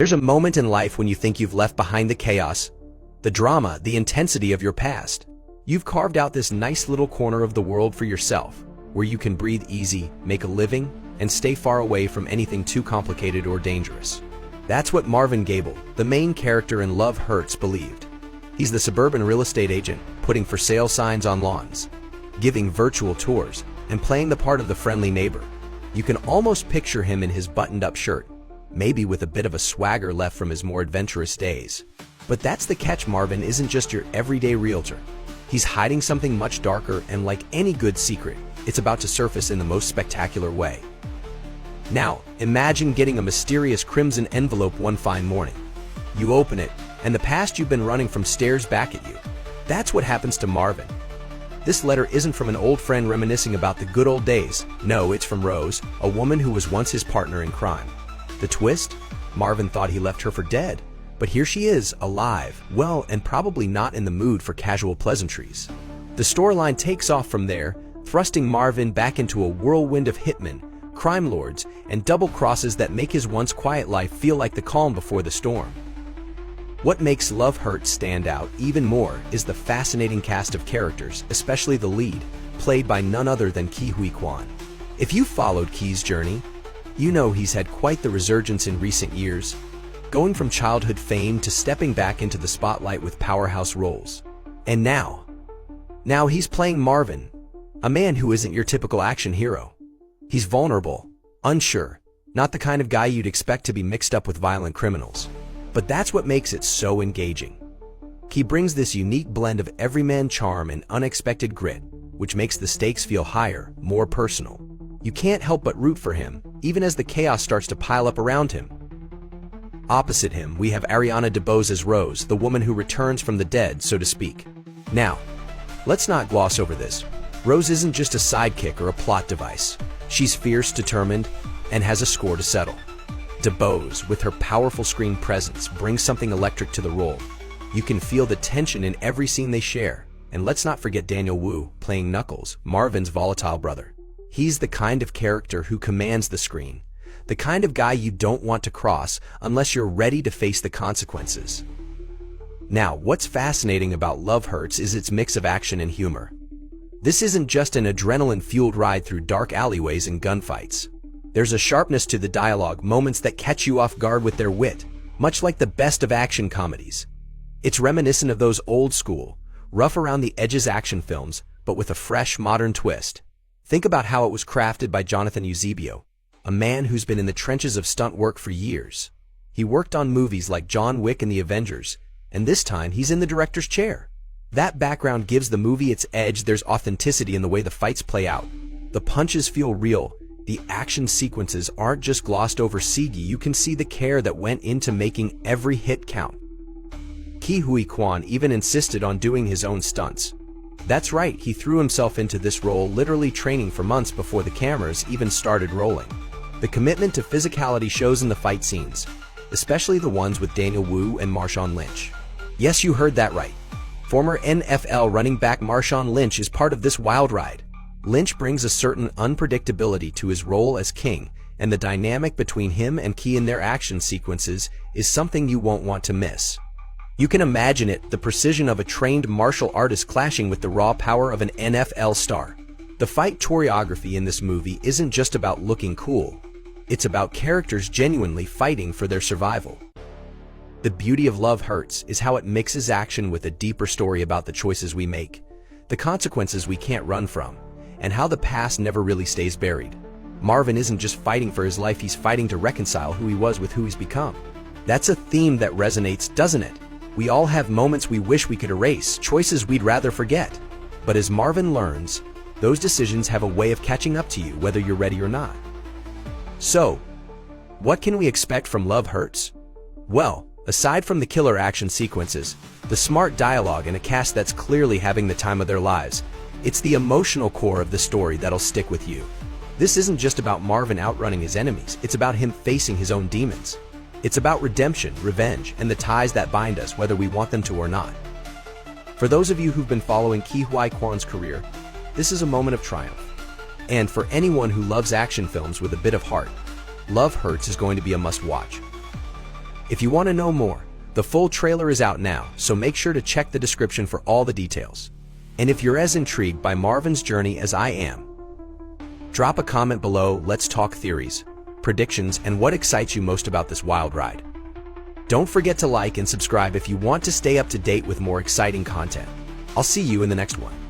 There's a moment in life when you think you've left behind the chaos, the drama, the intensity of your past. You've carved out this nice little corner of the world for yourself, where you can breathe easy, make a living, and stay far away from anything too complicated or dangerous. That's what Marvin Gable, the main character in Love Hurts, believed. He's the suburban real estate agent, putting for sale signs on lawns, giving virtual tours, and playing the part of the friendly neighbor. You can almost picture him in his buttoned-up shirt, maybe with a bit of a swagger left from his more adventurous days. But that's the catch. Marvin isn't just your everyday realtor. He's hiding something much darker, and like any good secret, it's about to surface in the most spectacular way. Now, imagine getting a mysterious crimson envelope one fine morning. You open it, and the past you've been running from stares back at you. That's what happens to Marvin. This letter isn't from an old friend reminiscing about the good old days. No, it's from Rose, a woman who was once his partner in crime. The twist? Marvin thought he left her for dead, but here she is, alive, well, and probably not in the mood for casual pleasantries. The storyline takes off from there, thrusting Marvin back into a whirlwind of hitmen, crime lords, and double crosses that make his once quiet life feel like the calm before the storm. What makes Love Hurts stand out even more is the fascinating cast of characters, especially the lead, played by none other than Huy Quan. If you followed Key's journey, you know he's had quite the resurgence in recent years, going from childhood fame to stepping back into the spotlight with powerhouse roles. And now he's playing Marvin, a man who isn't your typical action hero. He's vulnerable, unsure, not the kind of guy you'd expect to be mixed up with violent criminals. But that's what makes it so engaging. He brings this unique blend of everyman charm and unexpected grit, which makes the stakes feel higher, more personal. You can't help but root for him, even as the chaos starts to pile up around him. Opposite him, we have Ariana DeBose as Rose, the woman who returns from the dead, so to speak. Now, let's not gloss over this. Rose isn't just a sidekick or a plot device. She's fierce, determined, and has a score to settle. DeBose, with her powerful screen presence, brings something electric to the role. You can feel the tension in every scene they share. And let's not forget Daniel Wu, playing Knuckles, Marvin's volatile brother. He's the kind of character who commands the screen, the kind of guy you don't want to cross unless you're ready to face the consequences. Now, what's fascinating about Love Hurts is its mix of action and humor. This isn't just an adrenaline-fueled ride through dark alleyways and gunfights. There's a sharpness to the dialogue, moments that catch you off guard with their wit, much like the best of action comedies. It's reminiscent of those old-school, rough-around-the-edges action films, but with a fresh, modern twist. Think about how it was crafted by Jonathan Eusebio, a man who's been in the trenches of stunt work for years. He worked on movies like John Wick and The Avengers, and this time he's in the director's chair. That background gives the movie its edge. There's authenticity in the way the fights play out. The punches feel real. The action sequences aren't just glossed over CGI. You can see the care that went into making every hit count. Huy Quan even insisted on doing his own stunts. That's right, he threw himself into this role, literally training for months before the cameras even started rolling. The commitment to physicality shows in the fight scenes, especially the ones with Daniel Wu and Marshawn Lynch. Yes, you heard that right. Former NFL running back Marshawn Lynch is part of this wild ride. Lynch brings a certain unpredictability to his role as king, and the dynamic between him and Key in their action sequences is something you won't want to miss. You can imagine it, the precision of a trained martial artist clashing with the raw power of an NFL star. The fight choreography in this movie isn't just about looking cool. It's about characters genuinely fighting for their survival. The beauty of Love Hurts is how it mixes action with a deeper story about the choices we make, the consequences we can't run from, and how the past never really stays buried. Marvin isn't just fighting for his life, he's fighting to reconcile who he was with who he's become. That's a theme that resonates, doesn't it? We all have moments we wish we could erase, choices we'd rather forget. But as Marvin learns, those decisions have a way of catching up to you whether you're ready or not. So, what can we expect from Love Hurts? Well, aside from the killer action sequences, the smart dialogue, and a cast that's clearly having the time of their lives, it's the emotional core of the story that'll stick with you. This isn't just about Marvin outrunning his enemies, it's about him facing his own demons. It's about redemption, revenge, and the ties that bind us whether we want them to or not. For those of you who've been following Huy Quan's career, this is a moment of triumph. And for anyone who loves action films with a bit of heart, Love Hurts is going to be a must-watch. If you want to know more, the full trailer is out now, so make sure to check the description for all the details. And if you're as intrigued by Marvin's journey as I am, drop a comment below. Let's talk theories, predictions, and what excites you most about this wild ride. Don't forget to like and subscribe if you want to stay up to date with more exciting content. I'll see you in the next one.